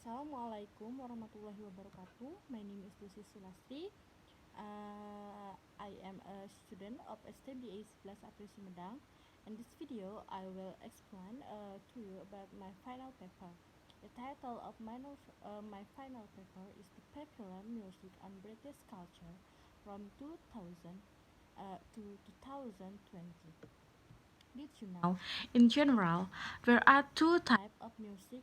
Assalamualaikum warahmatullahi wabarakatuh. My name is Lucy Sulastri. I am a student of STBA 11 April Sumedang. In this video, I will explain to you about my final paper. The title of my final paper is The Popular Music on British Culture from 2000 to 2020. Did you know? In general, there are two types of music,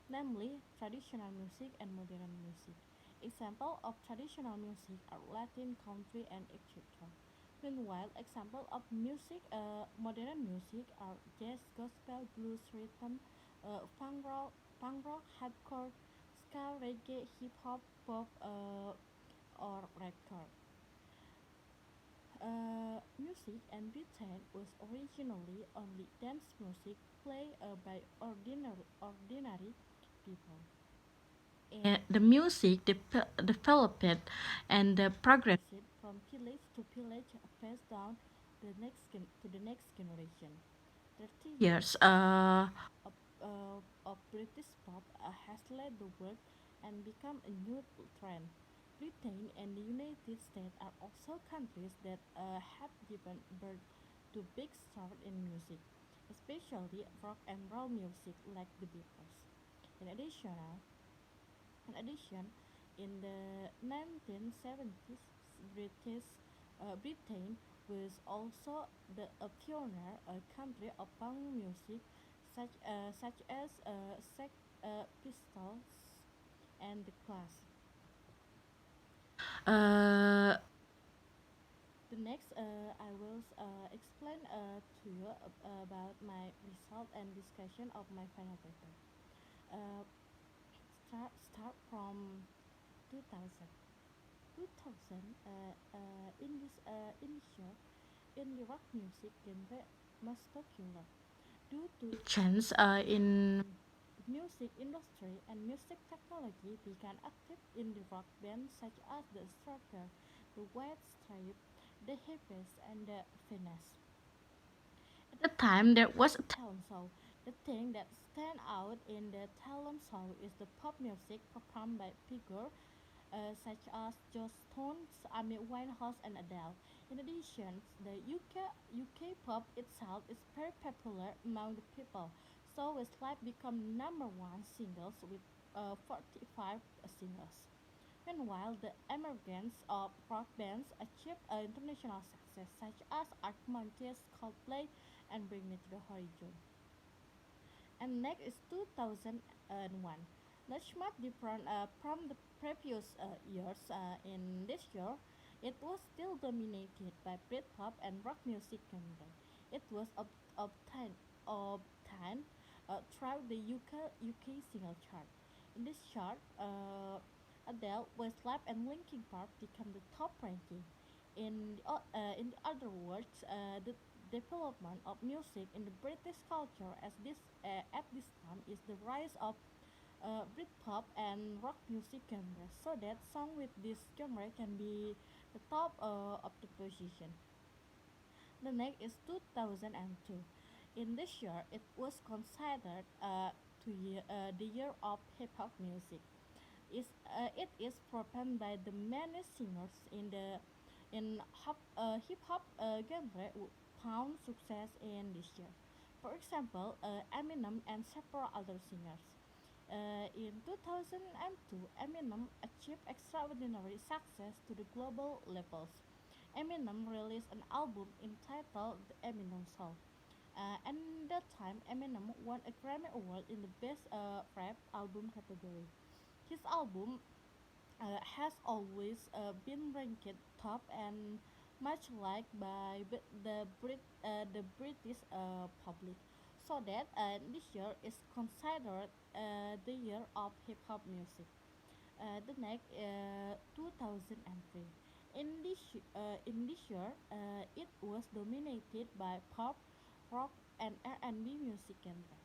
namely traditional music and modern music. Example of traditional music are Latin, country, and etc. Meanwhile, example of modern music are jazz, gospel, blues, rhythm, punk rock, hardcore, ska, reggae, hip hop, pop, or record. Music in Britain was originally only dance music played by ordinary people. And the music developed and progressed from village to village, passed down to the next generation. 30 years of British pop has led the world and become a new trend. Britain and the United States are also countries that have given birth to big stars in music, especially rock and roll music like the Beatles. In addition, in the 1970s, Britain was also a pioneer country of punk music, such as Sex Pistols and The Clash. Uh, the next, I will explain to you about my result and discussion of my final paper. Uh, start from 2000. 2000 in this year, in the rock music genre most popular due to change in the music industry and music technology began active in the rock bands such as the Strutter, the White Stripes, the Hippies, and the Finesse. At the time, there was a talent show. The thing that stand out in the talent show is the pop music performed by figures such as Joss Stone, Amy Winehouse, and Adele. In addition, the UK pop itself is very popular among the people, so Westlife become number one singles with 45 singles. Meanwhile, the emergence of rock bands achieved international success, such as Arctic Monkeys, Coldplay, and Bring Me to the Horizon. And next is 2001. Much different from the previous years. In this year, it was still dominated by Britpop and rock music genre. It was obtained throughout the UK single chart. In this chart, Adele, Westlife, and Linkin Park become the top ranking. In other words, the development of music in the British culture at this time is the rise of Britpop and rock music genres, so that song with this genre can be the top of the position. The next is 2002. In this year, it was considered the year of hip hop music. It is performed by the many singers in hip hop genre who found success in this year. For example, Eminem and several other singers. In 2002, Eminem achieved extraordinary success to the global levels. Eminem released an album entitled The Eminem Show. And that time, Eminem won a Grammy Award in the Best Rap Album category. His album has always been ranked top and much liked by the British public. So that this year is considered the year of hip hop music. The next 2003. In this year, it was dominated by pop, rock, and R&B music genre,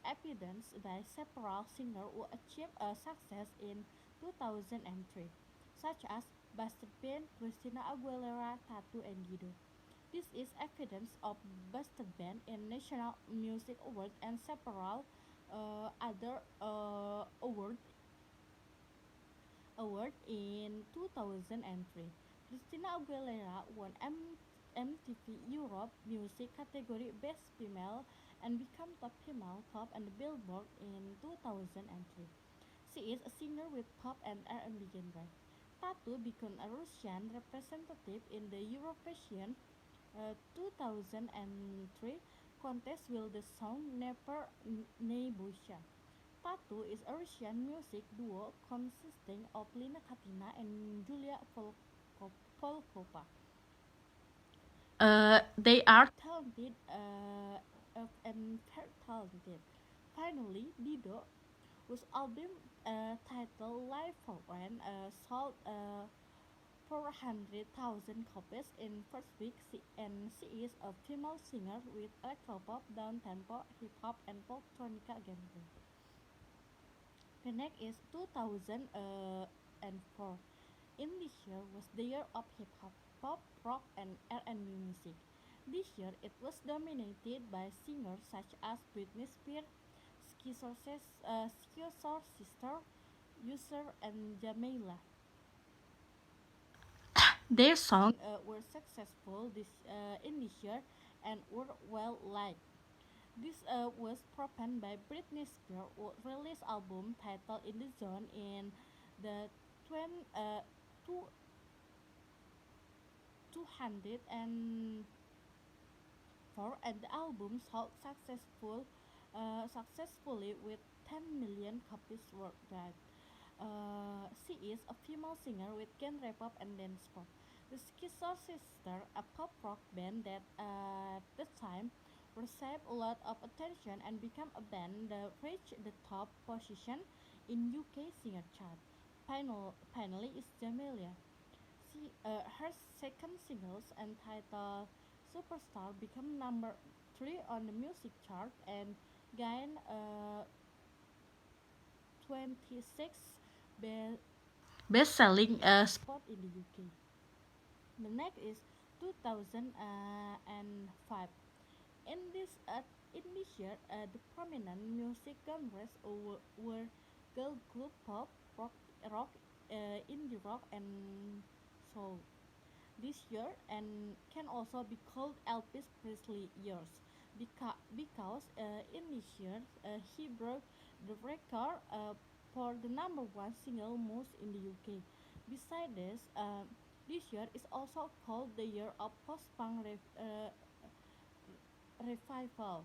evidenced by several singers who achieved a success in 2003, such as Buster Bean, Christina Aguilera, Tattoo, and Dido. This is evidence of Buster Bean in National Music Awards and several other Award in 2003. Christina Aguilera won MTV Europe Music category Best Female and became top female pop and Billboard in 2003. She is a singer with pop and R&B genre. Tatu became a Russian representative in the Eurovision 2003 contest with the song Never Nebusha. Tatu is a Russian music duo consisting of Lina Katina and Julia Volkova. They are talented and very talented. Finally, Dido, whose album titled Live for Rent sold 400,000 copies in first week, and she is a female singer with electropop, down-tempo, hip-hop, and electronica genre. The next is 2004. In this year was the year of hip-hop, pop, rock, and R&B music. This year it was dominated by singers such as Britney Spears, Schizo's sister, Usher, and Jamila. Their songs were successful in this year and were well liked. This was proven by Britney Spears, who released album titled "In the Zone" in the 20, 200 and and the album sold successfully with 10 million copies worldwide. She is a female singer with genre pop and dance pop. The Schizo Sister, a pop rock band that at the time received a lot of attention and became a band that reached the top position in UK singer chart. Finally is Jamelia. Her second singles entitled Superstar became number 3 on the music chart and gained 26 best-selling spot in the UK. The next is 2005. In this uh, in this year, the prominent music genres were girl group pop, indie rock, and soul. This year and can also be called Elvis Presley years because in this year he broke the record for the number one single most in the UK. Besides this year is also called the year of post-punk revival.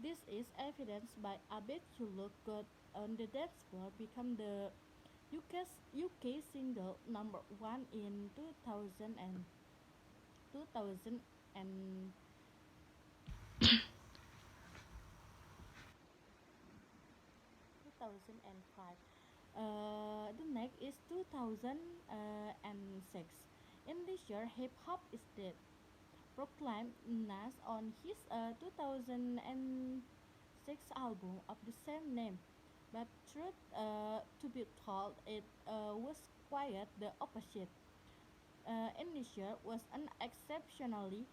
This is evidenced by I Bet You Look Good on the Dance Floor become the UK single number one in 2000 and 2005. The next is 2006. In this year, hip hop is dead. Proclaimed Nas on his 2006 album of the same name. But truth to be told, it was quite the opposite. In this year was an exceptionally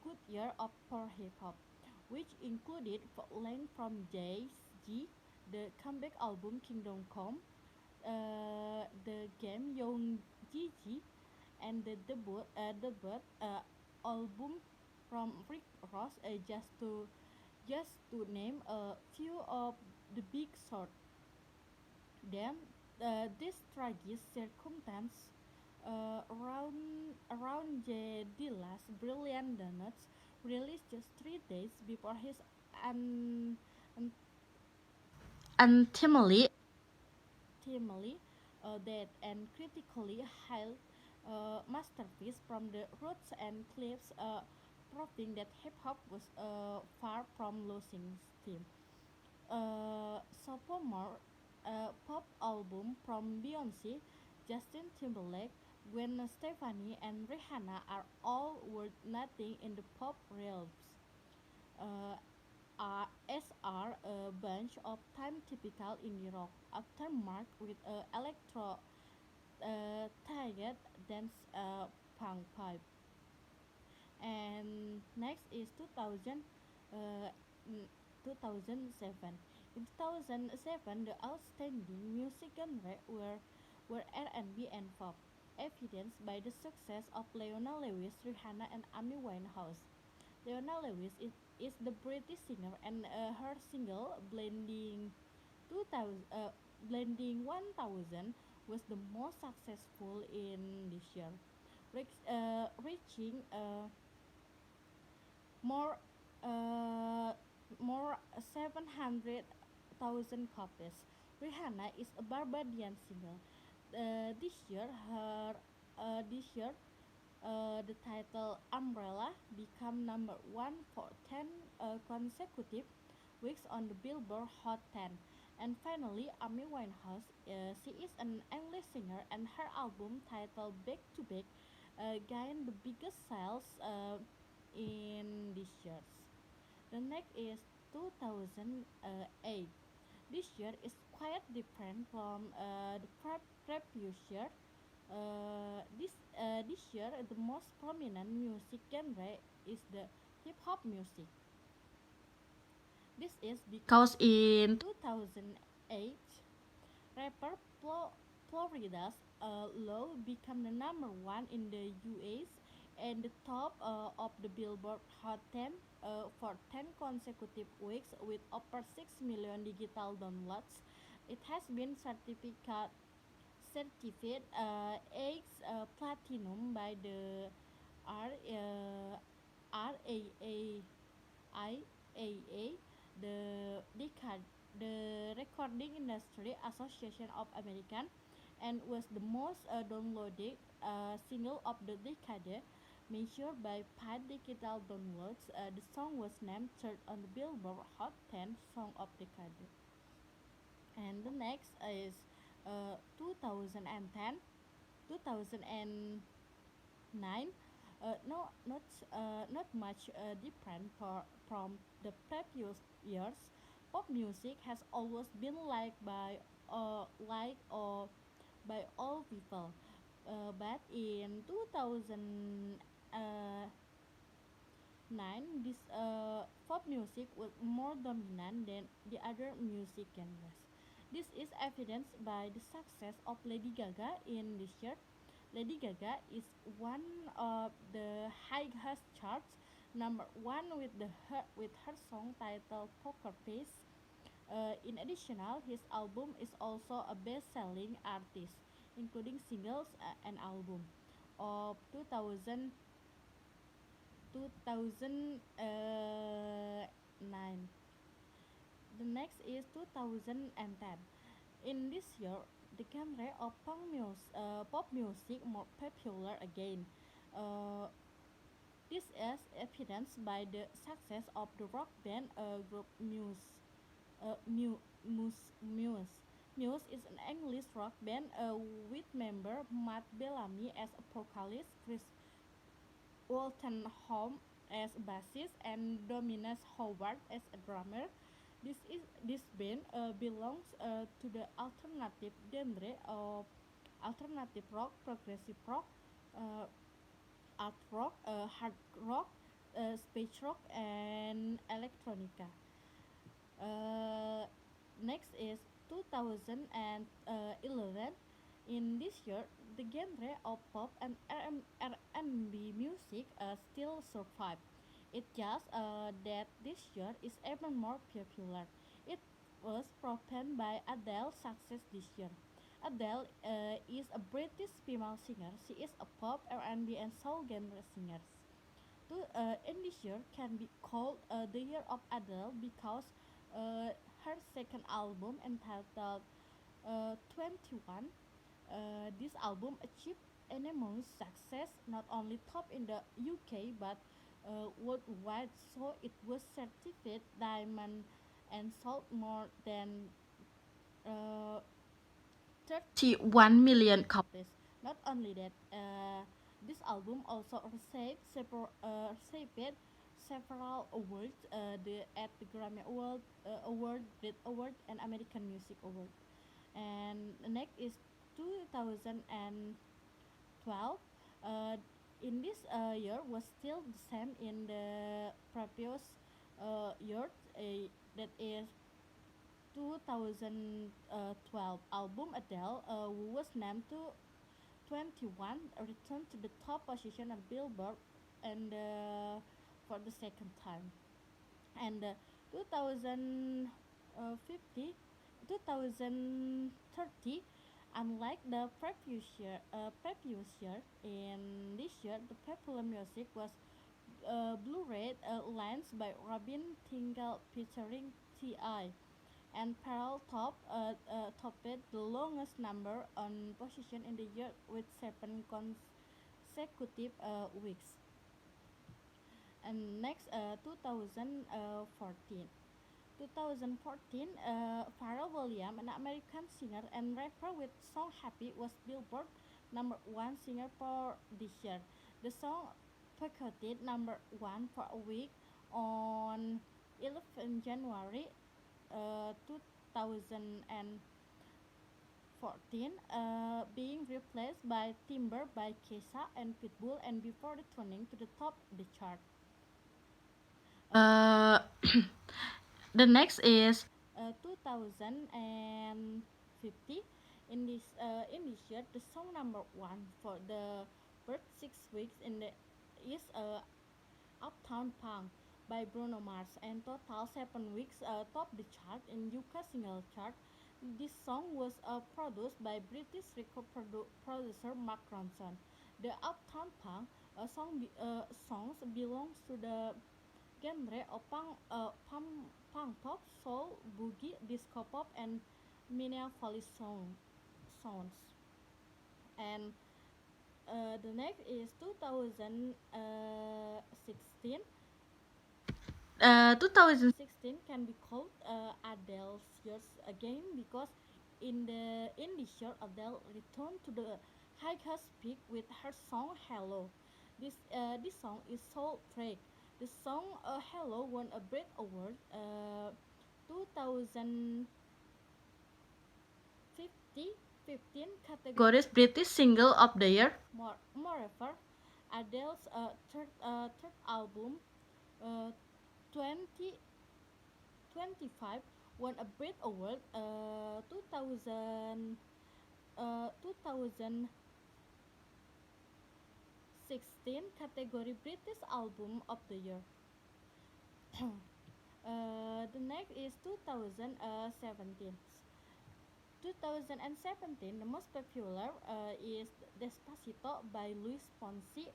good year for hip hop, which included full-length from Jay-Z, the comeback album Kingdom Come, the game Young Gigi, and the debut album from Rick Ross, just to name a few of the big short. Then, this tragic circumstance around J. Dilla's Brilliant Donuts, released just 3 days before his un- un- untimely death, and critically hailed masterpiece from the Roots and Cliffs, proving that hip hop was far from losing steam. Sophomore pop album from Beyonce, Justin Timberlake, Gwen Stefani, and Rihanna are all worth nothing in the pop realms. As are a bunch of time typical indie rock, often marked with a electro tired dance punk pipe. And next is 2000, 2007. In 2007, the outstanding music genre were R&B and pop, evidenced by the success of Leona Lewis, Rihanna, and Amy Winehouse. Leona Lewis is the British singer, and her single Blending 1000 was the most successful in this year, reaching more uh, more 700,000 copies. Rihanna is a Barbadian singer. This year, the title "Umbrella" became number one for 10 consecutive weeks on the Billboard Hot 10. And finally, Amy Winehouse, she is an English singer, and her album titled "Back to Back" gained the biggest sales in this year. The next is 2008. This year is quite different from the previous year. This year, the most prominent music genre is the hip hop music. This is because in 2008, rapper Florida's Low became the number one in the US and the top of the Billboard Hot 10 for 10 consecutive weeks with over 6 million digital downloads. It has been certified X platinum by the R, uh, RAAIA, the decade, the Recording Industry Association of America, and was the most downloaded single of the decade. Measured by paid digital downloads, the song was named third on the Billboard Hot 10 Song of Decade. And the next is 2010, 2009. Not much different from the previous years. Pop music has always been liked or by all people, but in 2009, this pop music was more dominant than the other music genres. This is evidenced by the success of Lady Gaga in this year. Lady Gaga is one of the highest charts, number one with her song titled Poker Face. In addition, his album is also a best-selling artist, including singles and album of 2009. The next is 2010. In this year, the genre of pop music more popular again. Uh, this is evidenced by the success of the rock band group Muse. Muse is an English rock band with member Matt Bellamy as a vocalist, Chris Wolstenholme as a bassist, and Dominus Howard as a drummer. This band belongs to the alternative genre of alternative rock, progressive rock, uh, art rock, hard rock, space rock, and electronica. Uh, Next is 2011. In this year, the genre of pop and R&B music still survive. It just that this year is even more popular. It was proven by Adele's success this year. Adele is a British female singer. She is a pop, R&B, and soul genre singer. In this year can be called the year of Adele because uh, her second album entitled 21. This album achieved enormous success, not only top in the UK but worldwide. So it was certified diamond and sold more than uh, 31 million copies. Not only that, this album also received several awards at the Grammy Brit Award, and American Music Award. And the next is 2012. Uh, in this year was still the same in the previous year, that is 2012 album Adele, who was named to 21, returned to the top position of Billboard and for the second time. And 2050, 2030, unlike the previous year, in this year the popular music was Blu-ray Lens by Robin Thicke featuring T.I. and Pearl topped the longest number on position in the year with 7 consecutive weeks. And next, 2014. 2014, Pharrell Williams, an American singer and rapper with song Happy, was Billboard number one singer for this year. The song peaked number one for a week on 11 January 2014, being replaced by Timber by Kesha and Pitbull, and before returning to the top of the chart. Uh, the next is 2050. In this year, the song number one for the first 6 weeks in the is Uptown Funk by Bruno Mars, and total 7 weeks top the chart in UK single chart. This song was produced by British record producer Mark Ronson. The Uptown Funk songs belongs to the genre of punk pop, soul, boogie, disco pop, and Minneapolis sounds. And the next is 2016. 2016 can be called Adele's years again, because in this year Adele returned to the highest peak with her song Hello. This song is soul track. The song Hello won a Brit Award 2015 categories British Single of the Year. Moreover, Adele's third album, 2025, won a Brit Award 2016 category British Album of the Year. The next is 2017. 2017, the most popular is Despacito by Luis Fonsi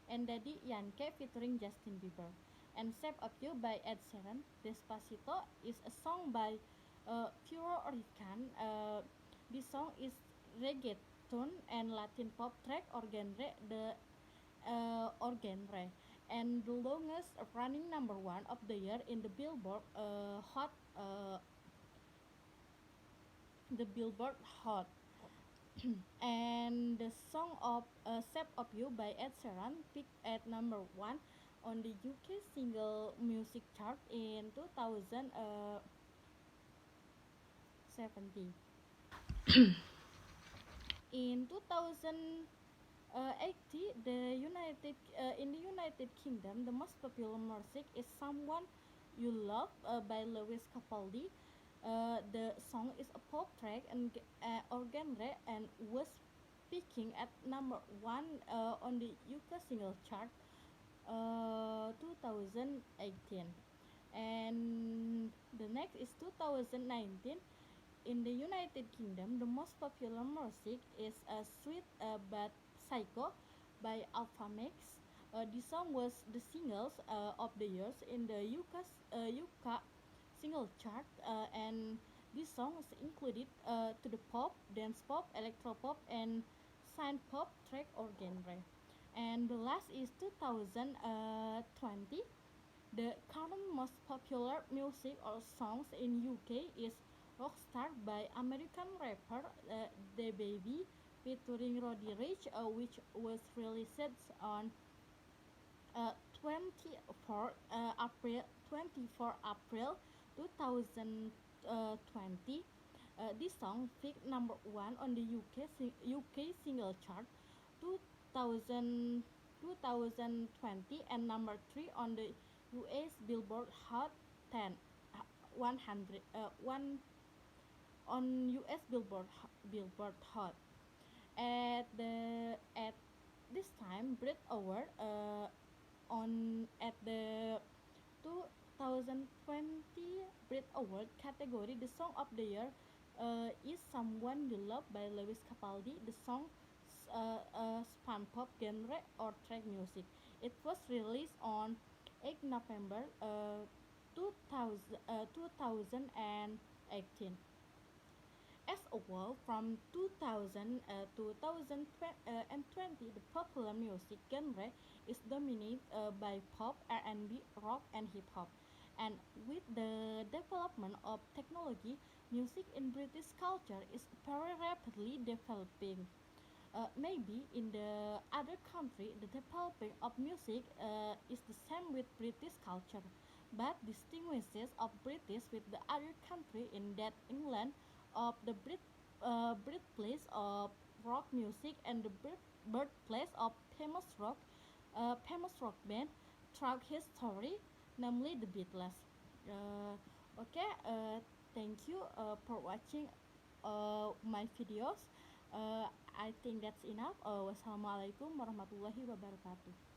and Daddy Yankee featuring Justin Bieber, and Shape of You by Ed Sheeran. Despacito is a song by Puerto Rican. This song is reggaeton and Latin pop track or genre, and the longest running number one of the year in the Billboard Hot. And the song of Shape of You by Ed Sheeran peaked at number one on the UK single music chart in 2017. In 2018, in the United Kingdom, the most popular music is Someone You Love by Lewis Capaldi. The song is a pop track and or genre, and was peaking at number one on the UK single chart 2018. And the next is 2019. In the United Kingdom, the most popular music is Sweet But Psycho by Alpha Mix. This song was the singles of the years in the UK single chart, and this song is included to the pop, dance pop, electro pop, and synth pop track or genre. And the last is 2020. The current most popular music or songs in UK is Rockstar by American rapper DaBaby featuring Roddy Ricch, which was released on 24 April 2020. This song peaked number one on the UK single chart 2000, 2020, and number three on the US Billboard Hot 10 100 on US Billboard Hot. At this time, Brit Award on at the 2020 Brit Award category, the song of the year is "Someone You Love" by Lewis Capaldi. The song span pop genre or track music. It was released on 8 November 2018. As a whole, from 2000 to 2020, the popular music genre is dominated by pop, R&B, rock, and hip hop. And with the development of technology, music in British culture is very rapidly developing. Maybe in the other country, the developing of music is the same with British culture, but distinguishes of British with the other country in that England of the birthplace of rock music and the birthplace of famous rock band throughout history, namely the Beatles. Okay, thank you for watching my videos. I think that's enough. Wassalamualaikum warahmatullahi wabarakatuh.